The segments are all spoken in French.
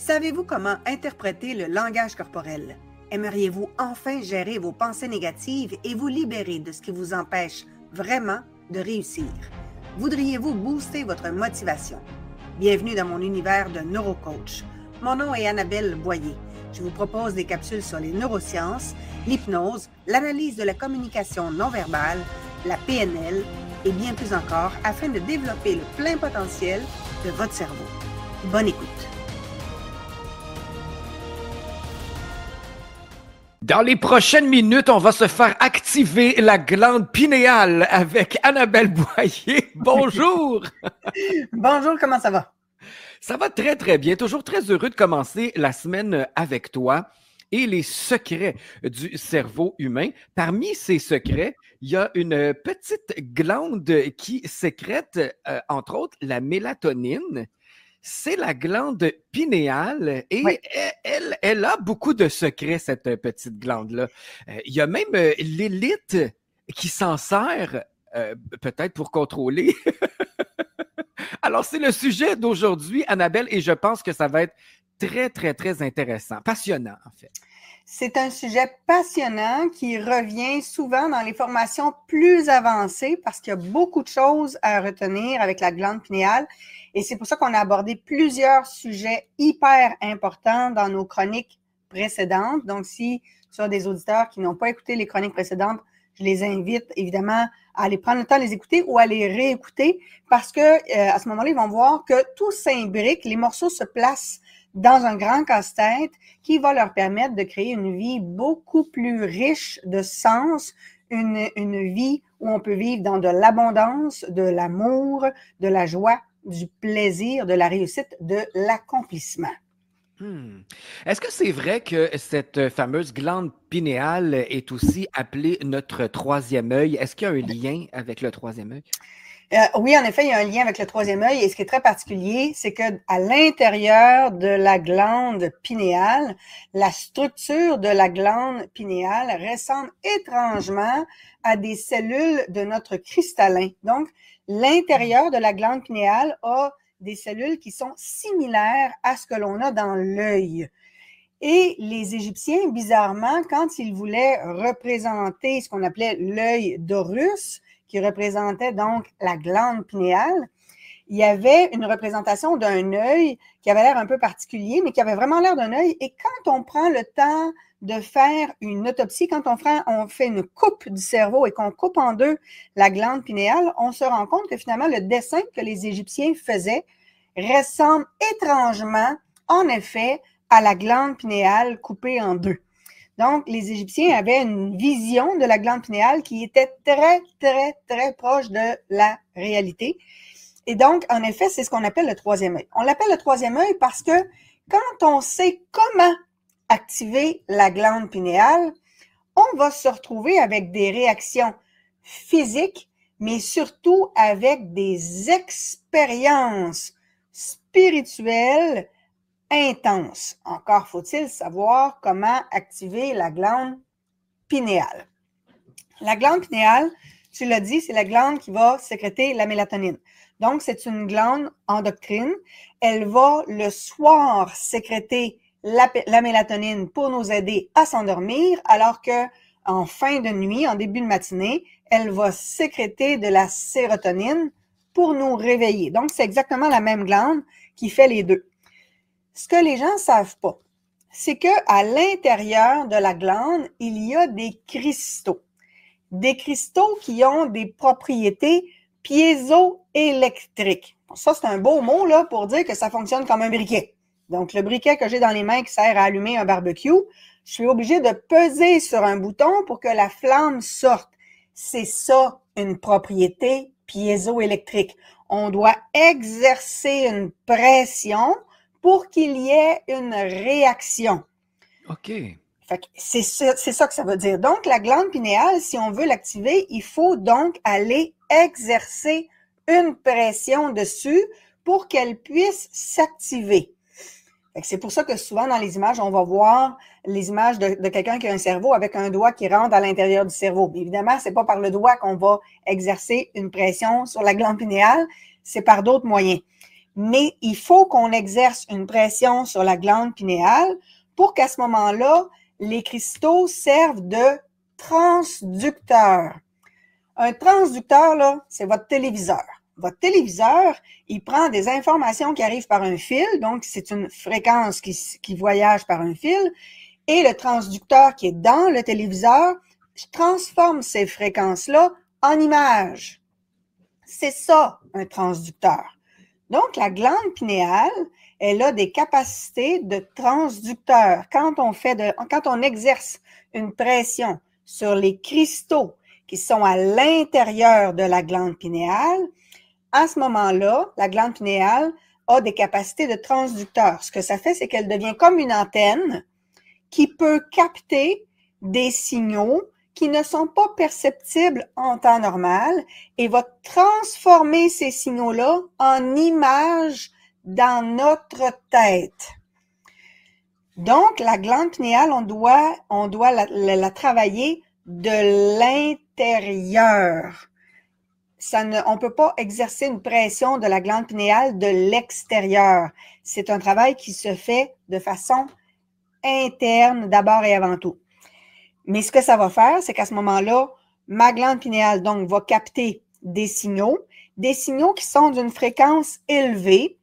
Savez-vous comment interpréter le langage corporel? Aimeriez-vous enfin gérer vos pensées négatives et vous libérer de ce qui vous empêche vraiment de réussir? Voudriez-vous booster votre motivation? Bienvenue dans mon univers de neurocoach. Mon nom est Annabelle Boyer. Je vous propose des capsules sur les neurosciences, l'hypnose, l'analyse de la communication non verbale, la PNL et bien plus encore afin de développer le plein potentiel de votre cerveau. Bonne écoute! Dans les prochaines minutes, on va se faire activer la glande pinéale avec Annabelle Boyer. Bonjour! Bonjour, comment ça va? Ça va très, très bien. Toujours très heureux de commencer la semaine avec toi et les secrets du cerveau humain. Parmi ces secrets, il y a une petite glande qui sécrète, entre autres, la mélatonine. C'est la glande pinéale et Oui. elle a beaucoup de secrets, cette petite glande-là. Il y a même l'élite qui s'en sert peut-être pour contrôler. Alors, c'est le sujet d'aujourd'hui, Annabelle, et je pense que ça va être très, très, très intéressant, passionnant en fait. C'est un sujet passionnant qui revient souvent dans les formations plus avancées parce qu'il y a beaucoup de choses à retenir avec la glande pinéale. Et c'est pour ça qu'on a abordé plusieurs sujets hyper importants dans nos chroniques précédentes. Donc, si tu as des auditeurs qui n'ont pas écouté les chroniques précédentes, je les invite évidemment à aller prendre le temps de les écouter ou à les réécouter parce que à ce moment-là, ils vont voir que tout s'imbrique, les morceaux se placent dans un grand casse-tête qui va leur permettre de créer une vie beaucoup plus riche de sens, une vie où on peut vivre dans de l'abondance, de l'amour, de la joie, du plaisir, de la réussite, de l'accomplissement. Est-ce que c'est vrai que cette fameuse glande pinéale est aussi appelée notre troisième œil? Est-ce qu'il y a un lien avec le troisième œil? Oui, en effet, il y a un lien avec le troisième œil et ce qui est très particulier, c'est que à l'intérieur de la glande pinéale, la structure de la glande pinéale ressemble étrangement à des cellules de notre cristallin. Donc, l'intérieur de la glande pinéale a des cellules qui sont similaires à ce que l'on a dans l'œil. Et les Égyptiens, bizarrement, quand ils voulaient représenter ce qu'on appelait l'œil d'Horus, qui représentait donc la glande pinéale, il y avait une représentation d'un œil qui avait l'air un peu particulier, mais qui avait vraiment l'air d'un œil. Et quand on prend le temps de faire une autopsie, quand on fait une coupe du cerveau et qu'on coupe en deux la glande pinéale, on se rend compte que finalement, le dessin que les Égyptiens faisaient ressemble étrangement, en effet, à la glande pinéale coupée en deux. Donc, les Égyptiens avaient une vision de la glande pinéale qui était très, très, très proche de la réalité. Et donc, en effet, c'est ce qu'on appelle le troisième œil. On l'appelle le troisième œil parce que quand on sait comment activer la glande pinéale, on va se retrouver avec des réactions physiques, mais surtout avec des expériences spirituelles intense. Encore faut-il savoir comment activer la glande pinéale. La glande pinéale, tu l'as dit, c'est la glande qui va sécréter la mélatonine. Donc, c'est une glande endocrine. Elle va le soir sécréter la mélatonine pour nous aider à s'endormir, alors que en fin de nuit, en début de matinée, elle va sécréter de la sérotonine pour nous réveiller. Donc, c'est exactement la même glande qui fait les deux. Ce que les gens ne savent pas, c'est qu'à l'intérieur de la glande, il y a des cristaux. Des cristaux qui ont des propriétés piézoélectriques. Ça, c'est un beau mot là, pour dire que ça fonctionne comme un briquet. Donc, le briquet que j'ai dans les mains qui sert à allumer un barbecue, je suis obligée de peser sur un bouton pour que la flamme sorte. C'est ça, une propriété piézoélectrique. On doit exercer une pression pour qu'il y ait une réaction. OK. Fait que c'est ça que ça veut dire. Donc, la glande pinéale, si on veut l'activer, il faut donc aller exercer une pression dessus pour qu'elle puisse s'activer. Fait que c'est pour ça que souvent dans les images, on va voir les images de quelqu'un qui a un cerveau avec un doigt qui rentre à l'intérieur du cerveau. Mais évidemment, c'est pas par le doigt qu'on va exercer une pression sur la glande pinéale, c'est par d'autres moyens. Mais il faut qu'on exerce une pression sur la glande pinéale pour qu'à ce moment-là, les cristaux servent de transducteur. Un transducteur, là, c'est votre téléviseur. Votre téléviseur, il prend des informations qui arrivent par un fil, donc c'est une fréquence qui voyage par un fil, et le transducteur qui est dans le téléviseur transforme ces fréquences-là en images. C'est ça, un transducteur. Donc, la glande pinéale, elle a des capacités de transducteur. Quand on exerce une pression sur les cristaux qui sont à l'intérieur de la glande pinéale, à ce moment-là, la glande pinéale a des capacités de transducteur. Ce que ça fait, c'est qu'elle devient comme une antenne qui peut capter des signaux qui ne sont pas perceptibles en temps normal et va transformer ces signaux-là en images dans notre tête. Donc, la glande pinéale, on doit la travailler de l'intérieur. On ne peut pas exercer une pression de la glande pinéale de l'extérieur. C'est un travail qui se fait de façon interne d'abord et avant tout. Mais ce que ça va faire, c'est qu'à ce moment-là, ma glande pinéale donc va capter des signaux qui sont d'une fréquence élevée.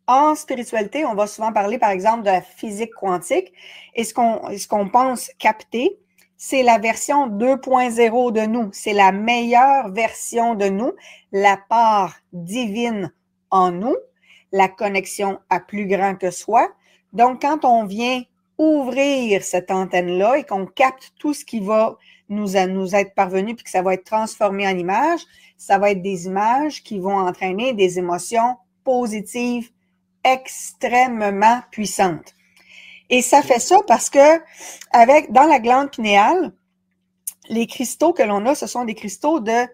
En spiritualité, on va souvent parler, par exemple, de la physique quantique. Et ce qu'on pense capter, c'est la version 2.0 de nous. C'est la meilleure version de nous, la part divine en nous, la connexion à plus grand que soi. Donc, quand on vient ouvrir cette antenne-là et qu'on capte tout ce qui va nous être parvenu puis que ça va être transformé en images, ça va être des images qui vont entraîner des émotions positives extrêmement puissantes. Et ça fait ça parce que dans la glande pinéale, les cristaux que l'on a, ce sont des cristaux de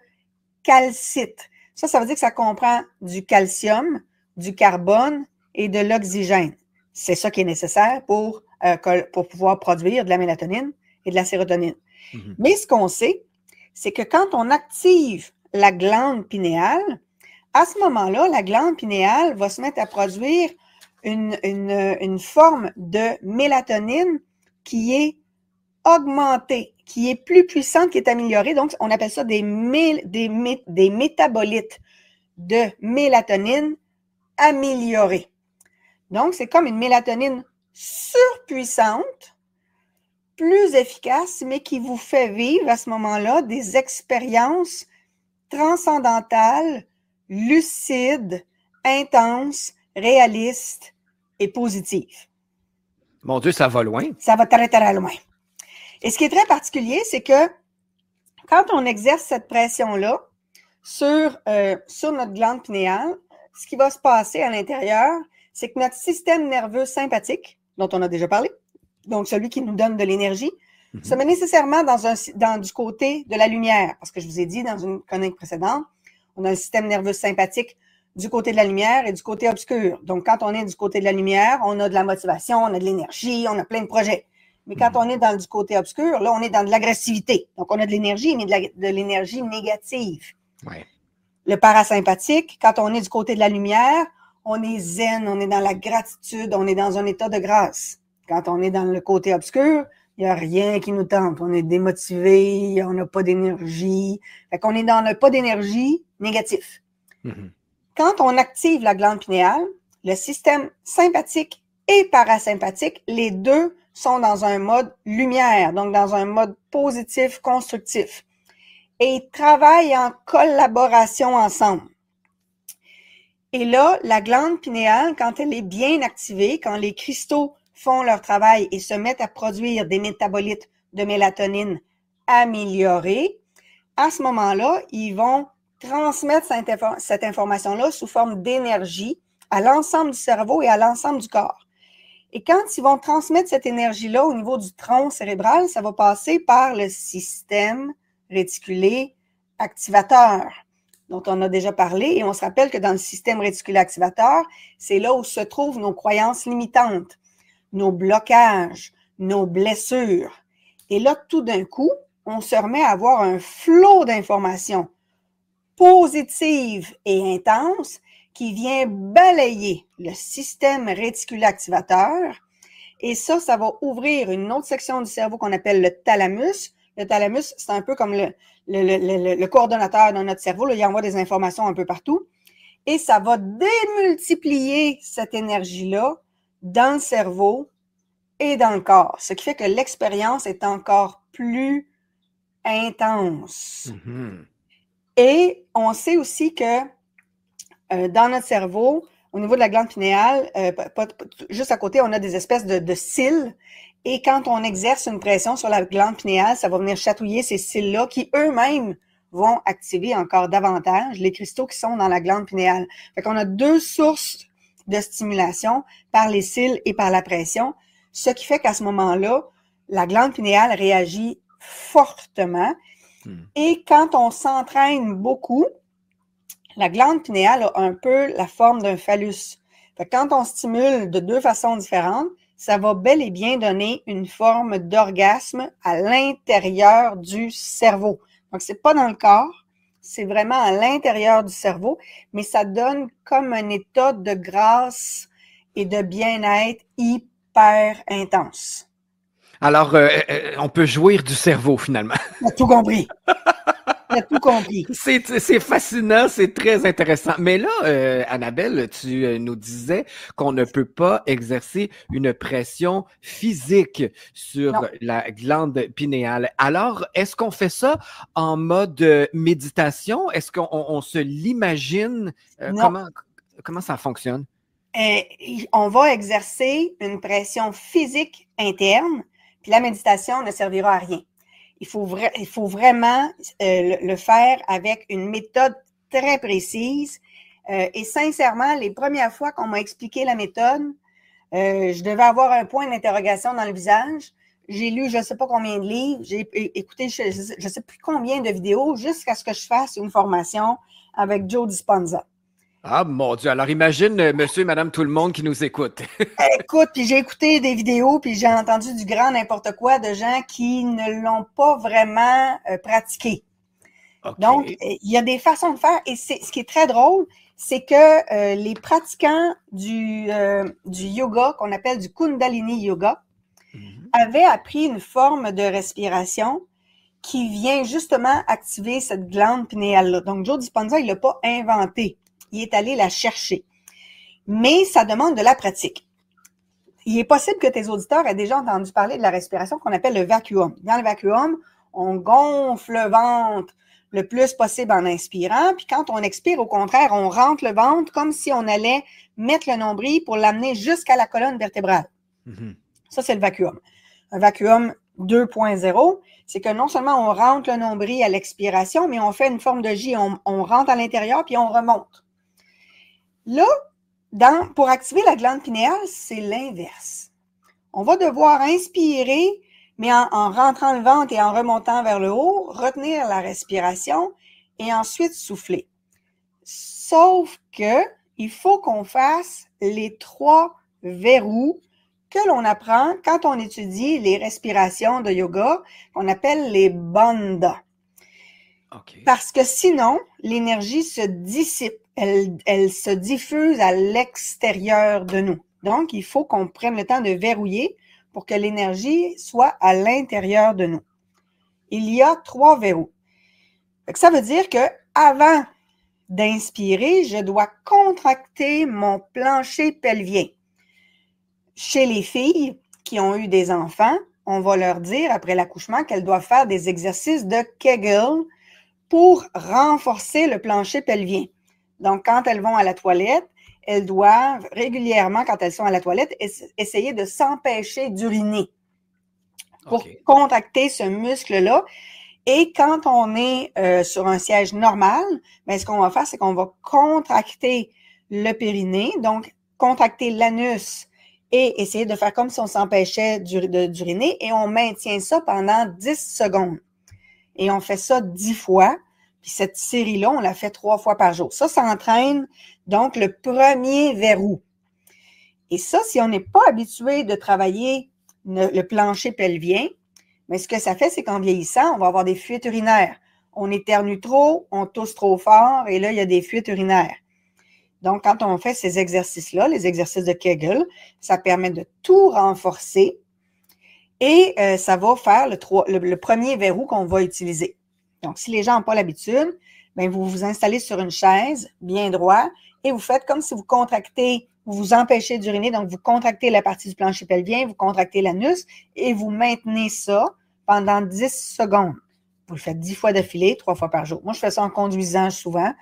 calcite. Ça veut dire que ça comprend du calcium, du carbone et de l'oxygène. C'est ça qui est nécessaire pour pouvoir produire de la mélatonine et de la sérotonine. Mm-hmm. Mais ce qu'on sait, c'est que quand on active la glande pinéale, à ce moment-là, la glande pinéale va se mettre à produire une forme de mélatonine qui est augmentée, qui est plus puissante, qui est améliorée. Donc, on appelle ça des métabolites de mélatonine améliorés. Donc, c'est comme une mélatonine surpuissante, plus efficace, mais qui vous fait vivre à ce moment-là des expériences transcendantales, lucides, intenses, réalistes et positives. Mon Dieu, ça va loin. Ça va très, très loin. Et ce qui est très particulier, c'est que quand on exerce cette pression-là sur notre glande pinéale, ce qui va se passer à l'intérieur, c'est que notre système nerveux sympathique, dont on a déjà parlé, donc celui qui nous donne de l'énergie, se met nécessairement du côté de la lumière. Parce que je vous ai dit dans une chronique précédente, on a un système nerveux sympathique du côté de la lumière et du côté obscur. Donc, quand on est du côté de la lumière, on a de la motivation, on a de l'énergie, on a plein de projets. Mais quand on est du côté obscur, là, on est dans de l'agressivité. Donc, on a de l'énergie, mais de l'énergie négative. Ouais. Le parasympathique, quand on est du côté de la lumière, on est zen, on est dans la gratitude, on est dans un état de grâce. Quand on est dans le côté obscur, il n'y a rien qui nous tente. On est démotivé, on n'a pas d'énergie. Fait qu'on est dans le pas d'énergie négatif. Mm-hmm. Quand on active la glande pinéale, le système sympathique et parasympathique, les deux sont dans un mode lumière, donc dans un mode positif, constructif. Et ils travaillent en collaboration ensemble. Et là, la glande pinéale, quand elle est bien activée, quand les cristaux font leur travail et se mettent à produire des métabolites de mélatonine améliorés, à ce moment-là, ils vont transmettre cette information-là sous forme d'énergie à l'ensemble du cerveau et à l'ensemble du corps. Et quand ils vont transmettre cette énergie-là au niveau du tronc cérébral, ça va passer par le système réticulé activateur, dont on a déjà parlé. Et on se rappelle que dans le système réticulé activateur, c'est là où se trouvent nos croyances limitantes, nos blocages, nos blessures. Et là, tout d'un coup, on se remet à avoir un flot d'informations positives et intenses qui vient balayer le système réticulo-activateur. Et ça va ouvrir une autre section du cerveau qu'on appelle le thalamus. Le thalamus, c'est un peu comme le coordonnateur dans notre cerveau. Là, il envoie des informations un peu partout. Et ça va démultiplier cette énergie-là dans le cerveau et dans le corps. Ce qui fait que l'expérience est encore plus intense. Et on sait aussi que dans notre cerveau, au niveau de la glande pinéale, juste à côté, on a des espèces de cils. Et quand on exerce une pression sur la glande pinéale, ça va venir chatouiller ces cils-là qui eux-mêmes vont activer encore davantage les cristaux qui sont dans la glande pinéale. Fait qu'on a deux sources de stimulation par les cils et par la pression, ce qui fait qu'à ce moment-là, la glande pinéale réagit fortement. Et quand on s'entraîne beaucoup, la glande pinéale a un peu la forme d'un phallus. Fait que quand on stimule de deux façons différentes, ça va bel et bien donner une forme d'orgasme à l'intérieur du cerveau. Donc, c'est pas dans le corps, c'est vraiment à l'intérieur du cerveau, mais ça donne comme un état de grâce et de bien-être hyper intense. Alors, on peut jouir du cerveau, finalement. On a tout compris. On a tout compris. C'est fascinant, c'est très intéressant. Mais là, Annabelle, tu nous disais qu'on ne peut pas exercer une pression physique sur la glande pinéale. Alors, est-ce qu'on fait ça en mode méditation? Est-ce qu'on se l'imagine? Comment ça fonctionne? On va exercer une pression physique interne, puis la méditation ne servira à rien. Il faut vraiment le faire avec une méthode très précise. Et sincèrement, les premières fois qu'on m'a expliqué la méthode, je devais avoir un point d'interrogation dans le visage. J'ai lu je ne sais pas combien de livres, j'ai écouté je ne sais plus combien de vidéos jusqu'à ce que je fasse une formation avec Joe Dispenza. Ah, mon Dieu. Alors, imagine monsieur et madame tout le monde qui nous écoute. Écoute, puis j'ai écouté des vidéos, puis j'ai entendu du grand n'importe quoi de gens qui ne l'ont pas vraiment pratiqué. Okay. Donc, il y a des façons de faire. Et ce qui est très drôle, c'est que les pratiquants du yoga, qu'on appelle du Kundalini Yoga, avaient appris une forme de respiration qui vient justement activer cette glande pinéale-là. Donc, Joe Dispenza, il ne l'a pas inventé. Il est allé la chercher. Mais ça demande de la pratique. Il est possible que tes auditeurs aient déjà entendu parler de la respiration qu'on appelle le vacuum. Dans le vacuum, on gonfle le ventre le plus possible en inspirant, puis quand on expire, au contraire, on rentre le ventre comme si on allait mettre le nombril pour l'amener jusqu'à la colonne vertébrale. Ça, c'est le vacuum. Un vacuum 2.0, c'est que non seulement on rentre le nombril à l'expiration, mais on fait une forme de J, on rentre à l'intérieur, puis on remonte. Là, pour activer la glande pinéale, c'est l'inverse. On va devoir inspirer, mais en rentrant le ventre et en remontant vers le haut, retenir la respiration et ensuite souffler. Sauf que il faut qu'on fasse les 3 verrous que l'on apprend quand on étudie les respirations de yoga, qu'on appelle les bandhas. Okay. Parce que sinon, l'énergie se dissipe. Elle se diffuse à l'extérieur de nous. Donc, il faut qu'on prenne le temps de verrouiller pour que l'énergie soit à l'intérieur de nous. Il y a 3 verrous. Ça veut dire que avant d'inspirer, je dois contracter mon plancher pelvien. Chez les filles qui ont eu des enfants, on va leur dire après l'accouchement qu'elles doivent faire des exercices de Kegel pour renforcer le plancher pelvien. Donc, quand elles vont à la toilette, elles doivent régulièrement, quand elles sont à la toilette, essayer de s'empêcher d'uriner pour contracter ce muscle-là. Et quand on est sur un siège normal, bien, ce qu'on va faire, c'est qu'on va contracter le périnée, donc contracter l'anus et essayer de faire comme si on s'empêchait d'uriner et on maintient ça pendant 10 secondes. Et on fait ça 10 fois. Puis cette série-là, on la fait 3 fois par jour. Ça entraîne donc le premier verrou. Et ça, si on n'est pas habitué de travailler le plancher pelvien, mais ce que ça fait, c'est qu'en vieillissant, on va avoir des fuites urinaires. On éternue trop, on tousse trop fort, et là, il y a des fuites urinaires. Donc, quand on fait ces exercices-là, les exercices de Kegel, ça permet de tout renforcer et ça va faire le premier verrou qu'on va utiliser. Donc, si les gens n'ont pas l'habitude, bien, vous vous installez sur une chaise bien droit et vous faites comme si vous contractez, vous vous empêchez d'uriner, donc vous contractez la partie du plancher pelvien, vous contractez l'anus et vous maintenez ça pendant 10 secondes. Vous le faites 10 fois d'affilée, 3 fois par jour. Moi, je fais ça en conduisant souvent.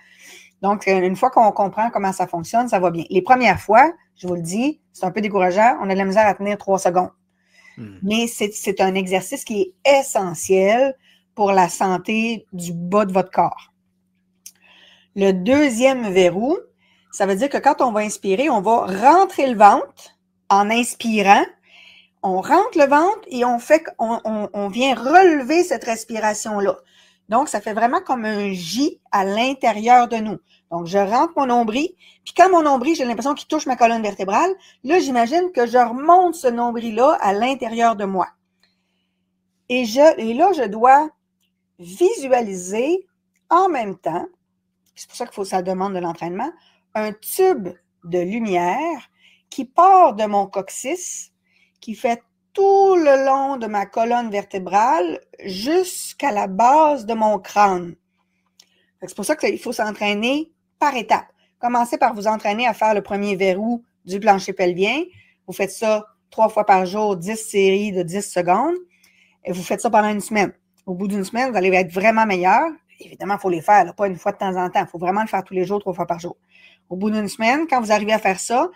Donc, une fois qu'on comprend comment ça fonctionne, ça va bien. Les premières fois, je vous le dis, c'est un peu décourageant, on a de la misère à tenir 3 secondes. Mais c'est un exercice qui est essentiel pour la santé du bas de votre corps. Le deuxième verrou, ça veut dire que quand on va inspirer, on va rentrer le ventre en inspirant. On rentre le ventre et on vient relever cette respiration-là. Donc, ça fait vraiment comme un J à l'intérieur de nous. Donc, je rentre mon nombril, puis quand mon nombril, j'ai l'impression qu'il touche ma colonne vertébrale, là, j'imagine que je remonte ce nombril-là à l'intérieur de moi. Et là, je dois visualiser en même temps, c'est pour ça qu'il faut que ça demande de l'entraînement, un tube de lumière qui part de mon coccyx, qui fait tout le long de ma colonne vertébrale jusqu'à la base de mon crâne. C'est pour ça qu'il faut s'entraîner par étapes. Commencez par vous entraîner à faire le premier verrou du plancher pelvien. Vous faites ça 3 fois par jour, 10 séries de 10 secondes. Et vous faites ça pendant une semaine. Au bout d'une semaine, vous allez être vraiment meilleur. Évidemment, il faut les faire, là, pas une fois de temps en temps. Il faut vraiment le faire tous les jours, 3 fois par jour. Au bout d'une semaine, quand vous arrivez à faire ça,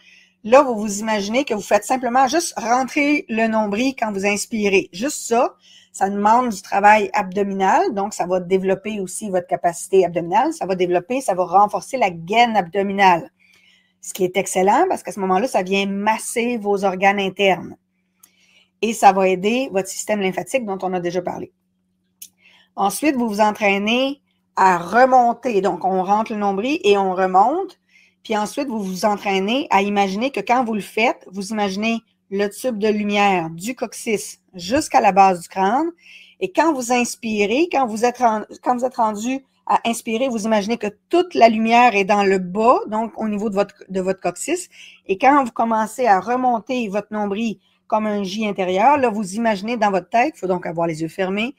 là, vous vous imaginez que vous faites simplement juste rentrer le nombril quand vous inspirez. Juste ça, ça demande du travail abdominal, donc ça va développer aussi votre capacité abdominale. Ça va renforcer la gaine abdominale. Ce qui est excellent parce qu'à ce moment-là, ça vient masser vos organes internes. Et ça va aider votre système lymphatique dont on a déjà parlé. Ensuite, vous vous entraînez à remonter. Donc, on rentre le nombril et on remonte. Puis ensuite, vous vous entraînez à imaginer que quand vous le faites, vous imaginez le tube de lumière du coccyx jusqu'à la base du crâne. Et quand vous inspirez, quand vous êtes rendu à inspirer, vous imaginez que toute la lumière est dans le bas, donc au niveau de votre coccyx. Et quand vous commencez à remonter votre nombril comme un J intérieur, là, vous imaginez dans votre tête, il faut donc avoir les yeux fermés,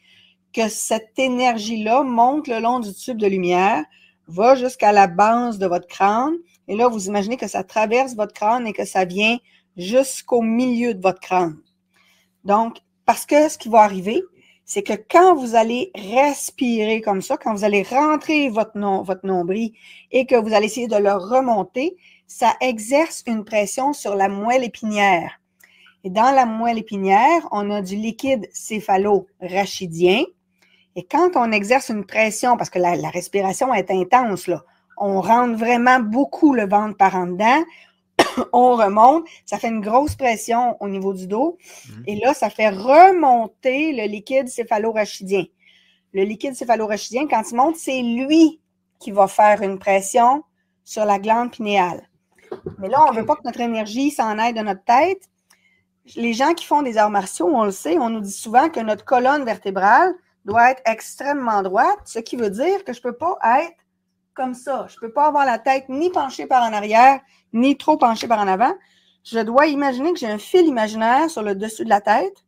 que cette énergie-là monte le long du tube de lumière, va jusqu'à la base de votre crâne, et là, vous imaginez que ça traverse votre crâne et que ça vient jusqu'au milieu de votre crâne. Donc, parce que ce qui va arriver, c'est que quand vous allez respirer comme ça, quand vous allez rentrer votre nombril et que vous allez essayer de le remonter, ça exerce une pression sur la moelle épinière. Et dans la moelle épinière, on a du liquide céphalo-rachidien. Et quand on exerce une pression, parce que la respiration est intense, là, on rentre vraiment beaucoup le ventre par en dedans, on remonte, ça fait une grosse pression au niveau du dos. Et là, ça fait remonter le liquide céphalo-rachidien. Le liquide céphalo-rachidien, quand il monte, c'est lui qui va faire une pression sur la glande pinéale. Mais là, on ne veut pas que notre énergie s'en aille de notre tête. Les gens qui font des arts martiaux, on le sait, on nous dit souvent que notre colonne vertébrale doit être extrêmement droite, ce qui veut dire que je ne peux pas être comme ça. Je ne peux pas avoir la tête ni penchée par en arrière, ni trop penchée par en avant. Je dois imaginer que j'ai un fil imaginaire sur le dessus de la tête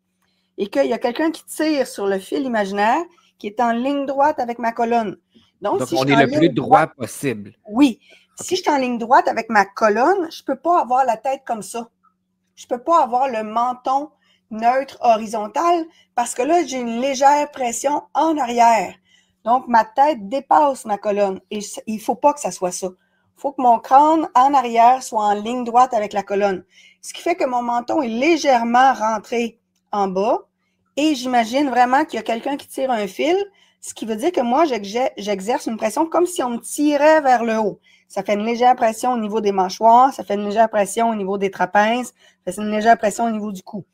et qu'il y a quelqu'un qui tire sur le fil imaginaire qui est en ligne droite avec ma colonne. Donc si on est le plus droit possible. Oui. Okay. Si je suis en ligne droite avec ma colonne, je ne peux pas avoir la tête comme ça. Je ne peux pas avoir le menton neutre horizontal parce que là, j'ai une légère pression en arrière. Donc, ma tête dépasse ma colonne et il ne faut pas que ça soit ça. Il faut que mon crâne en arrière soit en ligne droite avec la colonne. Ce qui fait que mon menton est légèrement rentré en bas et j'imagine vraiment qu'il y a quelqu'un qui tire un fil, ce qui veut dire que moi, j'exerce une pression comme si on me tirait vers le haut. Ça fait une légère pression au niveau des mâchoires, ça fait une légère pression au niveau des trapèzes, ça fait une légère pression au niveau du cou.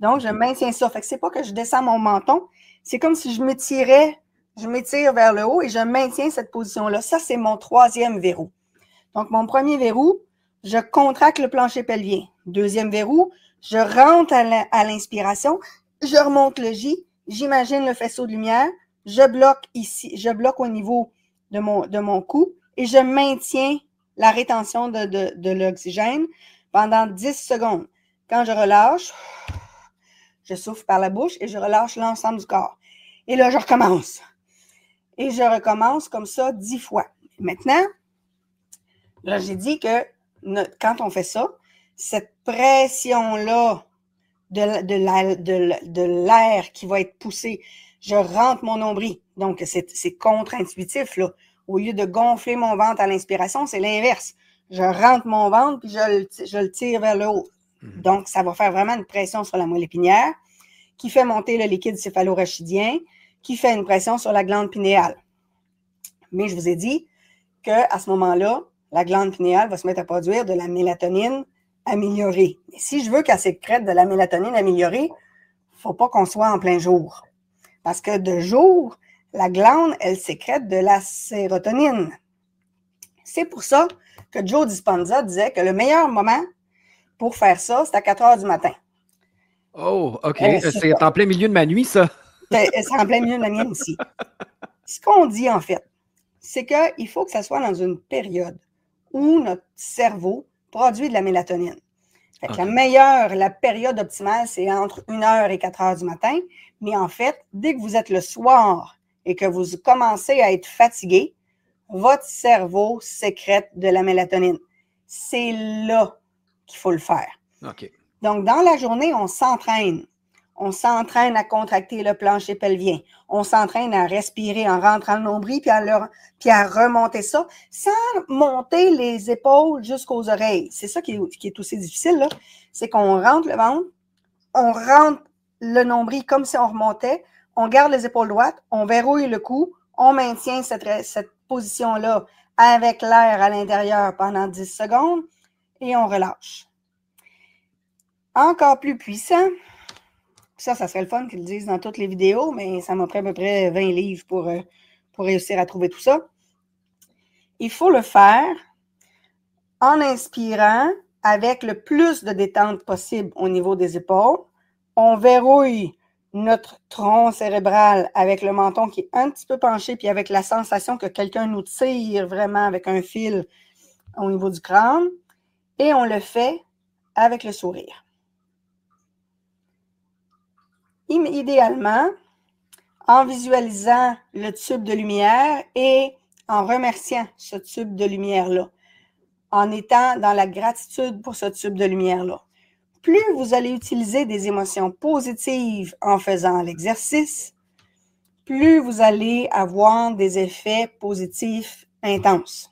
Donc, je maintiens ça. Fait que c'est pas que je descends mon menton, c'est comme si je m'étire vers le haut et je maintiens cette position-là. Ça, c'est mon troisième verrou. Donc, mon premier verrou, je contracte le plancher pelvien. Deuxième verrou, je rentre à l'inspiration, je remonte le J, j'imagine le faisceau de lumière, je bloque ici, je bloque au niveau de mon cou et je maintiens la rétention de l'oxygène pendant 10 secondes. Quand je relâche, je souffle par la bouche et je relâche l'ensemble du corps. Et là, je recommence. Et je recommence comme ça 10 fois. Maintenant, là, j'ai dit que quand on fait ça, cette pression-là de l'air qui va être poussé, je rentre mon nombril. Donc, c'est contre-intuitif, là. Au lieu de gonfler mon ventre à l'inspiration, c'est l'inverse. Je rentre mon ventre puis je le tire vers le haut. Donc, ça va faire vraiment une pression sur la moelle épinière qui fait monter le liquide céphalorachidien, qui fait une pression sur la glande pinéale. Mais je vous ai dit qu'à ce moment-là, la glande pinéale va se mettre à produire de la mélatonine améliorée. Mais si je veux qu'elle sécrète de la mélatonine améliorée, il ne faut pas qu'on soit en plein jour. Parce que de jour, la glande, elle sécrète de la sérotonine. C'est pour ça que Joe Dispenza disait que le meilleur moment pour faire ça, c'est à 4 heures du matin. Oh, OK. C'est en plein milieu de ma nuit, ça. C'est en plein milieu de la mienne aussi. Ce qu'on dit, en fait, c'est qu'il faut que ça soit dans une période où notre cerveau produit de la mélatonine. Fait que la période optimale, c'est entre 1 heure et 4 heures du matin. Mais en fait, dès que vous êtes le soir et que vous commencez à être fatigué, votre cerveau sécrète de la mélatonine. C'est là qu'il faut le faire. OK. Donc, dans la journée, on s'entraîne. On s'entraîne à contracter le plancher pelvien. On s'entraîne à respirer en rentrant le nombril puis à remonter ça sans monter les épaules jusqu'aux oreilles. C'est ça qui est aussi difficile, là. C'est qu'on rentre le ventre, on rentre le nombril comme si on remontait, on garde les épaules droites, on verrouille le cou, on maintient cette position-là avec l'air à l'intérieur pendant 10 secondes et on relâche. Encore plus puissant, ça serait le fun qu'ils le disent dans toutes les vidéos, mais ça m'a pris à peu près 20 livres pour réussir à trouver tout ça. Il faut le faire en inspirant avec le plus de détente possible au niveau des épaules. On verrouille notre tronc cérébral avec le menton qui est un petit peu penché, puis avec la sensation que quelqu'un nous tire vraiment avec un fil au niveau du crâne. Et on le fait avec le sourire. Idéalement, en visualisant le tube de lumière et en remerciant ce tube de lumière-là, en étant dans la gratitude pour ce tube de lumière-là. Plus vous allez utiliser des émotions positives en faisant l'exercice, plus vous allez avoir des effets positifs intenses.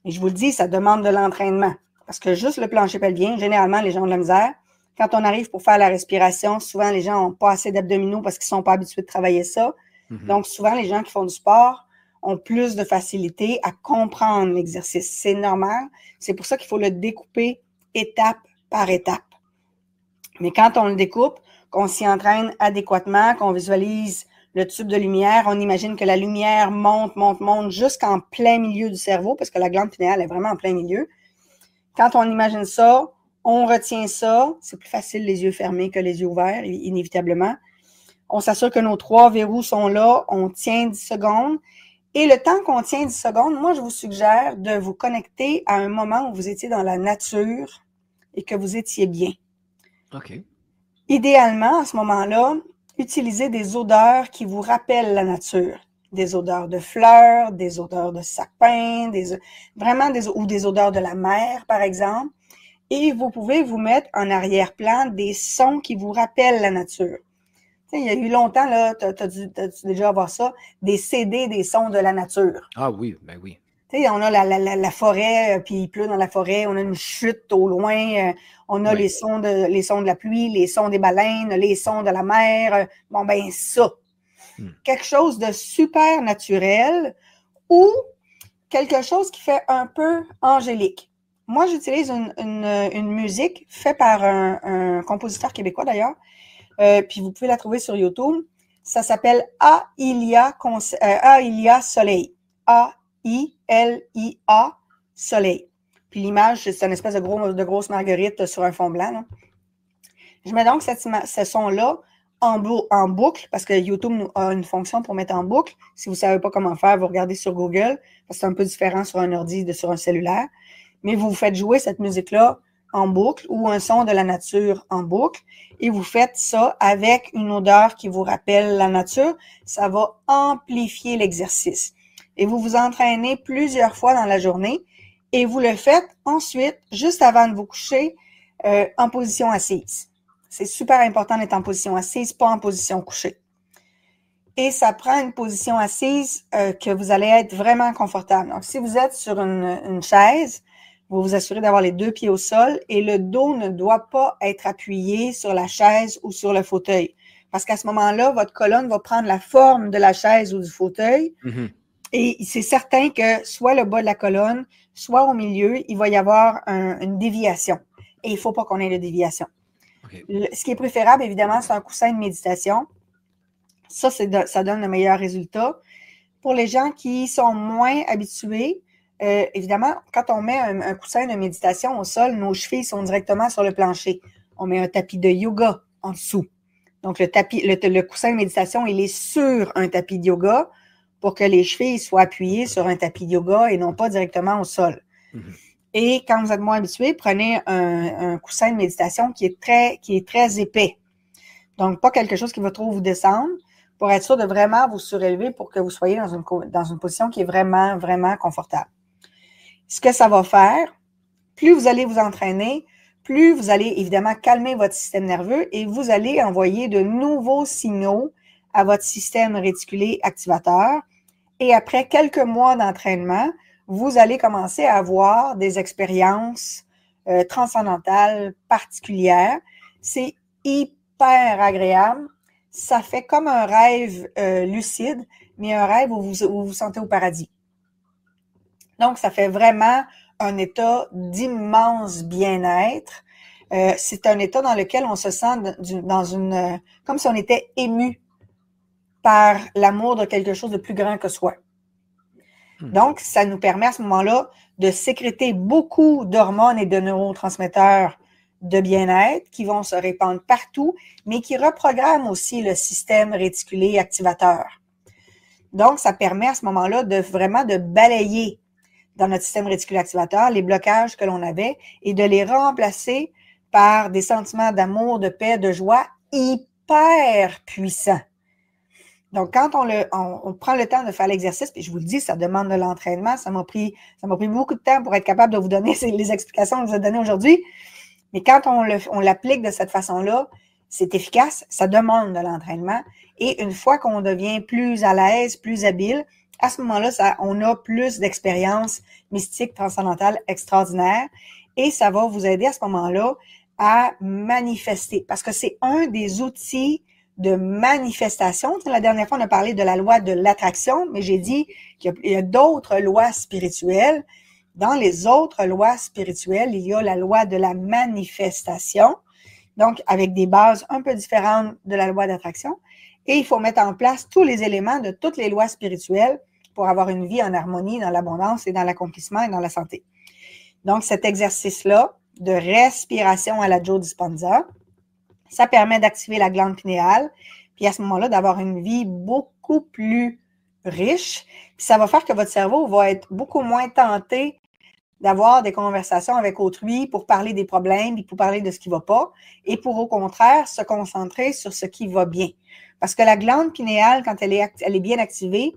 Et je vous le dis, ça demande de l'entraînement. Parce que juste le plancher pelvien, généralement, les gens ont de la misère. Quand on arrive pour faire la respiration, souvent, les gens n'ont pas assez d'abdominaux parce qu'ils ne sont pas habitués de travailler ça. Donc, souvent, les gens qui font du sport ont plus de facilité à comprendre l'exercice. C'est normal. C'est pour ça qu'il faut le découper étape par étape. Mais quand on le découpe, qu'on s'y entraîne adéquatement, qu'on visualise le tube de lumière, on imagine que la lumière monte jusqu'en plein milieu du cerveau, parce que la glande pinéale est vraiment en plein milieu. Quand on imagine ça, on retient ça. C'est plus facile les yeux fermés que les yeux ouverts, inévitablement. On s'assure que nos 3 verrous sont là. On tient 10 secondes. Et le temps qu'on tient 10 secondes, moi, je vous suggère de vous connecter à un moment où vous étiez dans la nature et que vous étiez bien. OK. Idéalement, à ce moment-là, utilisez des odeurs qui vous rappellent la nature. Des odeurs de fleurs, des odeurs de sapins, ou des odeurs de la mer, par exemple. Et vous pouvez vous mettre en arrière-plan des sons qui vous rappellent la nature. Tu sais, il y a eu longtemps, là, tu as dû déjà avoir ça, des CD des sons de la nature. Ah oui, ben oui. Tu sais, on a la forêt, puis il pleut dans la forêt, on a une chute au loin, on a les sons de la pluie, les sons des baleines, les sons de la mer. Bon, ben ça. Quelque chose de super naturel ou quelque chose qui fait un peu angélique. Moi, j'utilise une musique faite par un compositeur québécois d'ailleurs, puis vous pouvez la trouver sur YouTube. Ça s'appelle Ailia Soleil. A-I-L-I-A Soleil. Puis l'image, c'est une espèce de grosse marguerite sur un fond blanc. Là. Je mets donc ce son-là en boucle, parce que YouTube a une fonction pour mettre en boucle. Si vous ne savez pas comment faire, vous regardez sur Google, parce que c'est un peu différent sur un ordi de sur un cellulaire. Mais vous faites jouer cette musique-là en boucle ou un son de la nature en boucle et vous faites ça avec une odeur qui vous rappelle la nature. Ça va amplifier l'exercice. Et vous vous entraînez plusieurs fois dans la journée et vous le faites ensuite, juste avant de vous coucher, en position assise. C'est super important d'être en position assise, pas en position couchée. Et ça prend une position assise que vous allez être vraiment confortable. Donc, si vous êtes sur une chaise, vous vous assurez d'avoir les 2 pieds au sol et le dos ne doit pas être appuyé sur la chaise ou sur le fauteuil. Parce qu'à ce moment-là, votre colonne va prendre la forme de la chaise ou du fauteuil. Et c'est certain que soit le bas de la colonne, soit au milieu, il va y avoir une déviation. Et il ne faut pas qu'on ait de déviation. Okay. Ce qui est préférable, évidemment, c'est un coussin de méditation. Ça, ça donne le meilleur résultat. Pour les gens qui sont moins habitués, évidemment, quand on met un coussin de méditation au sol, nos chevilles sont directement sur le plancher. On met un tapis de yoga en dessous. Donc, le coussin de méditation, il est sur un tapis de yoga pour que les chevilles soient appuyées sur un tapis de yoga et non pas directement au sol. Et quand vous êtes moins habitué, prenez un coussin de méditation qui est très épais. Donc, pas quelque chose qui va trop vous descendre pour être sûr de vraiment vous surélever pour que vous soyez dans une position qui est vraiment, vraiment confortable. Ce que ça va faire, plus vous allez vous entraîner, plus vous allez évidemment calmer votre système nerveux et vous allez envoyer de nouveaux signaux à votre système réticulé activateur. Et après quelques mois d'entraînement, vous allez commencer à avoir des expériences transcendantales particulières. C'est hyper agréable. Ça fait comme un rêve lucide, mais un rêve où vous vous sentez au paradis. Donc, ça fait vraiment un état d'immense bien-être. C'est un état dans lequel on se sent comme si on était ému par l'amour de quelque chose de plus grand que soi. Donc, ça nous permet à ce moment-là de sécréter beaucoup d'hormones et de neurotransmetteurs de bien-être qui vont se répandre partout, mais qui reprogramment aussi le système réticulé activateur. Donc, ça permet à ce moment-là vraiment de balayer dans notre système réticulé activateur les blocages que l'on avait et de les remplacer par des sentiments d'amour, de paix, de joie hyper puissants. Donc, quand on prend le temps de faire l'exercice, puis je vous le dis, ça demande de l'entraînement. Ça m'a pris beaucoup de temps pour être capable de vous donner les explications que je vous ai données aujourd'hui. Mais quand on l'applique de cette façon-là, c'est efficace, ça demande de l'entraînement. Et une fois qu'on devient plus à l'aise, plus habile, à ce moment-là, on a plus d'expériences mystiques, transcendantales, extraordinaires. Et ça va vous aider à ce moment-là à manifester. Parce que c'est un des outils de manifestation. La dernière fois, on a parlé de la loi de l'attraction, mais j'ai dit qu'il y a d'autres lois spirituelles. Dans les autres lois spirituelles, il y a la loi de la manifestation, donc avec des bases un peu différentes de la loi d'attraction. Et il faut mettre en place tous les éléments de toutes les lois spirituelles pour avoir une vie en harmonie, dans l'abondance et dans l'accomplissement et dans la santé. Donc, cet exercice-là de respiration à la Joe Dispenza, ça permet d'activer la glande pinéale, puis à ce moment-là, d'avoir une vie beaucoup plus riche. Puis ça va faire que votre cerveau va être beaucoup moins tenté d'avoir des conversations avec autrui pour parler des problèmes et pour parler de ce qui ne va pas, et pour au contraire se concentrer sur ce qui va bien. Parce que la glande pinéale, quand elle est bien activée,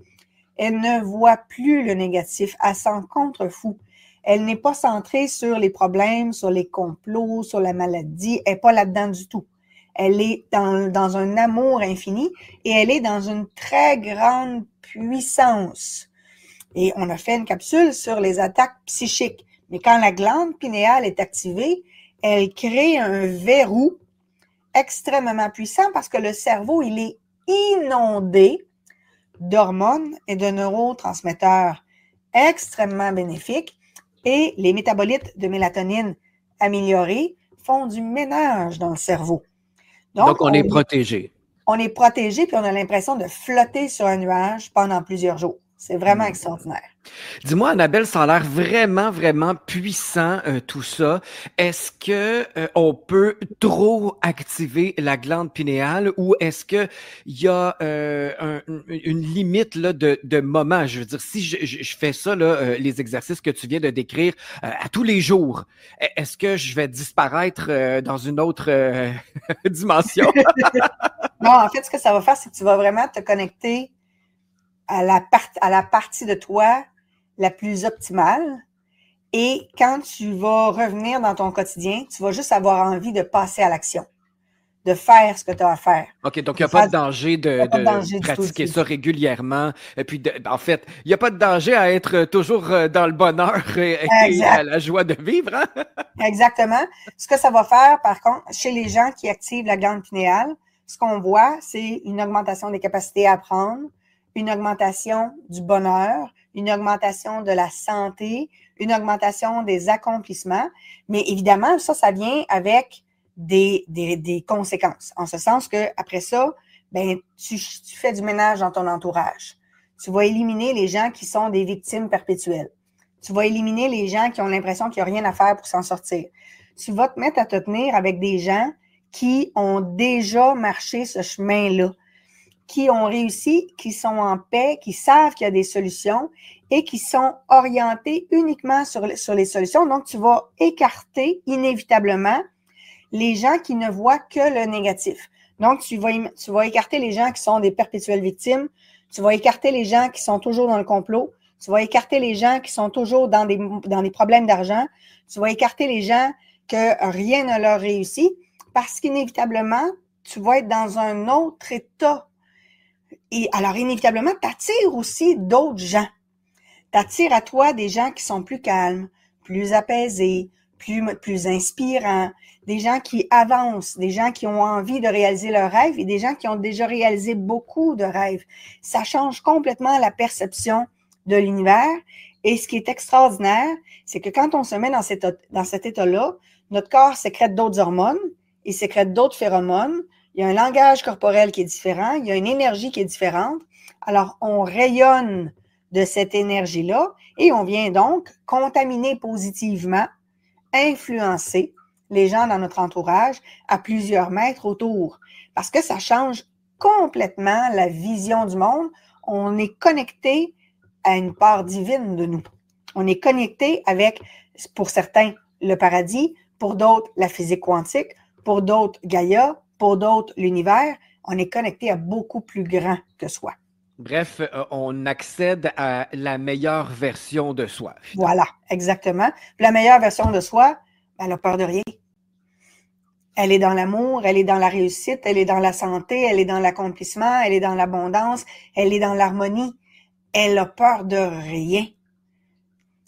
elle ne voit plus le négatif, elle s'en contrefout. Elle n'est pas centrée sur les problèmes, sur les complots, sur la maladie, elle n'est pas là-dedans du tout. Elle est dans un amour infini et elle est dans une très grande puissance. Et on a fait une capsule sur les attaques psychiques. Mais quand la glande pinéale est activée, elle crée un verrou extrêmement puissant parce que le cerveau, il est inondé d'hormones et de neurotransmetteurs extrêmement bénéfiques et les métabolites de mélatonine améliorés font du ménage dans le cerveau. Donc on est protégé. On est protégé puis on a l'impression de flotter sur un nuage pendant plusieurs jours. C'est vraiment extraordinaire. Dis-moi, Annabelle, ça a l'air vraiment, vraiment puissant, tout ça. Est-ce que on peut trop activer la glande pinéale ou est-ce que il y a une limite là, de moment? Je veux dire, si je fais ça, là, les exercices que tu viens de décrire à tous les jours, est-ce que je vais disparaître dans une autre dimension? Non, en fait, ce que ça va faire, c'est que tu vas vraiment te connecter à la partie de toi la plus optimale. Et quand tu vas revenir dans ton quotidien, tu vas juste avoir envie de passer à l'action, de faire ce que tu as à faire. OK, donc il n'y a pas de danger pas de danger de du tout, pratiquer du tout. ça régulièrement. Et puis, en fait, il n'y a pas de danger à être toujours dans le bonheur et à Exact. la joie de vivre, hein? Exactement. Ce que ça va faire, par contre, chez les gens qui activent la glande pinéale, ce qu'on voit, c'est une augmentation des capacités à apprendre, une augmentation du bonheur, une augmentation de la santé, une augmentation des accomplissements. Mais évidemment, ça vient avec des conséquences. En ce sens que après ça, ben, tu fais du ménage dans ton entourage. Tu vas éliminer les gens qui sont des victimes perpétuelles. Tu vas éliminer les gens qui ont l'impression qu'il n'y a rien à faire pour s'en sortir. Tu vas te mettre à te tenir avec des gens qui ont déjà marché ce chemin-là, qui ont réussi, qui sont en paix, qui savent qu'il y a des solutions et qui sont orientés uniquement sur les solutions. Donc, tu vas écarter inévitablement les gens qui ne voient que le négatif. Donc, tu vas écarter les gens qui sont des perpétuelles victimes. Tu vas écarter les gens qui sont toujours dans le complot. Tu vas écarter les gens qui sont toujours dans des problèmes d'argent. Tu vas écarter les gens que rien ne leur réussit parce qu'inévitablement, tu vas être dans un autre état. Et alors, inévitablement, tu attires aussi d'autres gens. Tu attires à toi des gens qui sont plus calmes, plus apaisés, plus inspirants, des gens qui avancent, des gens qui ont envie de réaliser leurs rêves et des gens qui ont déjà réalisé beaucoup de rêves. Ça change complètement la perception de l'univers. Et ce qui est extraordinaire, c'est que quand on se met dans cet état-là, notre corps sécrète d'autres hormones, il sécrète d'autres phéromones, il y a un langage corporel qui est différent, il y a une énergie qui est différente. Alors, on rayonne de cette énergie-là et on vient donc contaminer positivement, influencer les gens dans notre entourage à plusieurs mètres autour. Parce que ça change complètement la vision du monde. On est connecté à une part divine de nous. On est connecté avec, pour certains, le paradis, pour d'autres, la physique quantique, pour d'autres, Gaïa, pour d'autres, l'univers. On est connecté à beaucoup plus grand que soi. Bref, on accède à la meilleure version de soi. Finalement. Voilà, exactement. La meilleure version de soi, elle a peur de rien. Elle est dans l'amour, elle est dans la réussite, elle est dans la santé, elle est dans l'accomplissement, elle est dans l'abondance, elle est dans l'harmonie. Elle a peur de rien.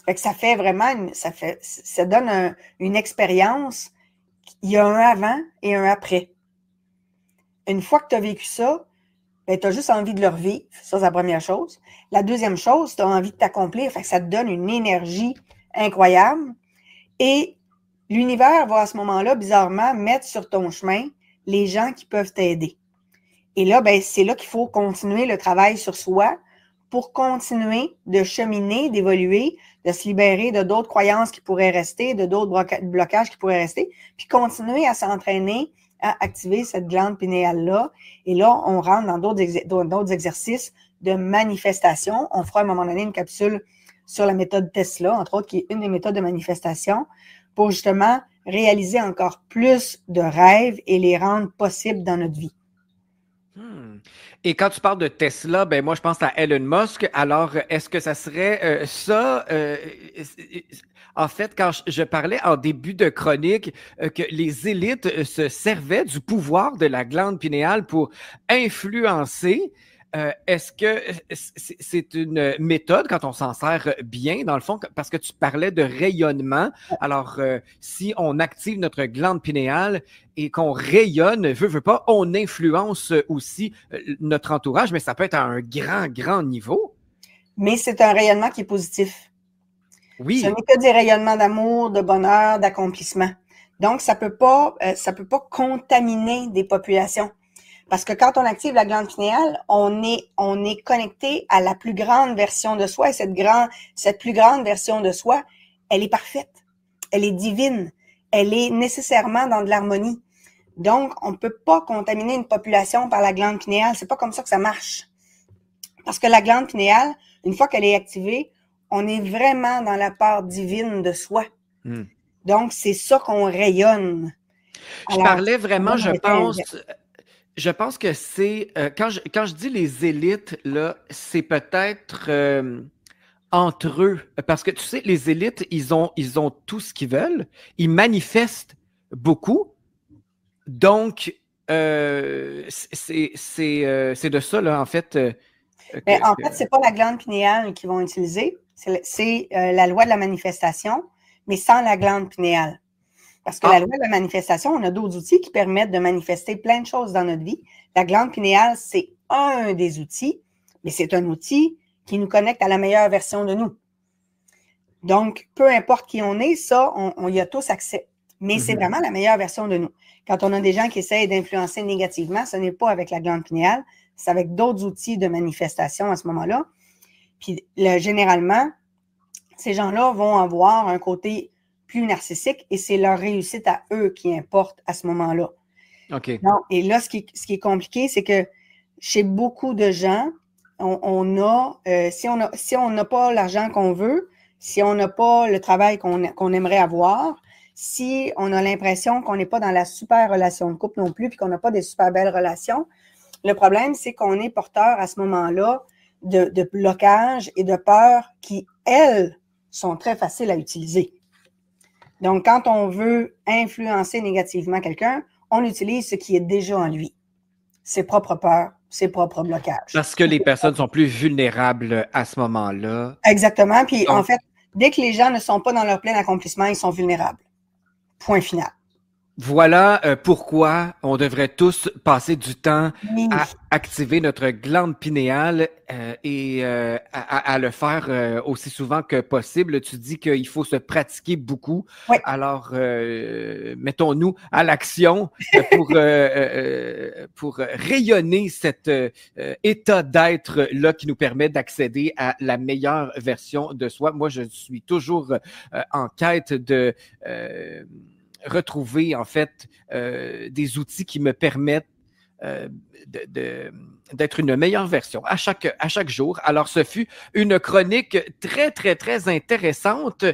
Fait que ça fait vraiment, ça donne une expérience. Il y a un avant et un après. Une fois que tu as vécu ça, ben, tu as juste envie de le revivre. Ça, c'est la première chose. La deuxième chose, tu as envie de t'accomplir. Fait que ça te donne une énergie incroyable. Et l'univers va à ce moment-là, bizarrement, mettre sur ton chemin les gens qui peuvent t'aider. Et là, ben, c'est là qu'il faut continuer le travail sur soi pour continuer de cheminer, d'évoluer, de se libérer de d'autres croyances qui pourraient rester, de d'autres blocages qui pourraient rester, puis continuer à s'entraîner à activer cette glande pinéale-là. Et là, on rentre dans d'autres exercices de manifestation. On fera à un moment donné une capsule sur la méthode Tesla, entre autres, qui est une des méthodes de manifestation, pour justement réaliser encore plus de rêves et les rendre possibles dans notre vie. Et quand tu parles de Tesla, ben moi je pense à Elon Musk. Alors, est-ce que ça serait ça? En fait, quand je parlais en début de chronique que les élites se servaient du pouvoir de la glande pinéale pour influencer, est-ce que c'est une méthode quand on s'en sert bien, dans le fond, parce que tu parlais de rayonnement. Alors, si on active notre glande pinéale et qu'on rayonne, veut pas, on influence aussi notre entourage, mais ça peut être à un grand niveau. Mais c'est un rayonnement qui est positif. Oui. Ce n'est que des rayonnements d'amour, de bonheur, d'accomplissement. Donc, ça peut pas contaminer des populations. Parce que quand on active la glande pinéale, on est connecté à la plus grande version de soi. Et cette plus grande version de soi, elle est parfaite. Elle est divine. Elle est nécessairement dans de l'harmonie. Donc, on ne peut pas contaminer une population par la glande pinéale. C'est pas comme ça que ça marche. Parce que la glande pinéale, une fois qu'elle est activée, on est vraiment dans la part divine de soi. Donc, c'est ça qu'on rayonne. Je parlais vraiment, je pense que c'est, quand je dis les élites, là, c'est peut-être entre eux. Parce que tu sais, les élites, ils ont tout ce qu'ils veulent. Ils manifestent beaucoup. Donc, c'est de ça, là, en fait. En fait, c'est pas la glande pinéale qu'ils vont utiliser. C'est la loi de la manifestation, mais sans la glande pinéale. Parce que la loi de la manifestation, on a d'autres outils qui permettent de manifester plein de choses dans notre vie. La glande pinéale, c'est un des outils, mais c'est un outil qui nous connecte à la meilleure version de nous. Donc, peu importe qui on est, ça, on y a tous accès. Mais c'est vraiment la meilleure version de nous. Quand on a des gens qui essayent d'influencer négativement, ce n'est pas avec la glande pinéale, c'est avec d'autres outils de manifestation à ce moment-là. Puis, généralement, ces gens-là vont avoir un côté plus narcissique et c'est leur réussite à eux qui importe à ce moment-là. OK. Non, et là, ce qui est compliqué, c'est que chez beaucoup de gens, si on n'a pas l'argent qu'on veut, si on n'a pas le travail qu'on aimerait avoir, si on a l'impression qu'on n'est pas dans la super relation de couple non plus, puis qu'on n'a pas des super belles relations, le problème, c'est qu'on est porteur à ce moment-là de blocages et de peurs qui, elles, sont très faciles à utiliser. Donc, quand on veut influencer négativement quelqu'un, on utilise ce qui est déjà en lui. Ses propres peurs, ses propres blocages. Parce que les personnes sont plus vulnérables à ce moment-là. Exactement. Puis, en fait, dès que les gens ne sont pas dans leur plein accomplissement, ils sont vulnérables. Point final. Voilà pourquoi on devrait tous passer du temps à activer notre glande pinéale et à le faire aussi souvent que possible. Tu dis qu'il faut se pratiquer beaucoup. Oui. Alors, mettons-nous à l'action pour rayonner cet état d'être-là qui nous permet d'accéder à la meilleure version de soi. Moi, je suis toujours en quête de retrouver en fait des outils qui me permettent d'être une meilleure version à chaque jour. Alors, ce fut une chronique très, très, très intéressante.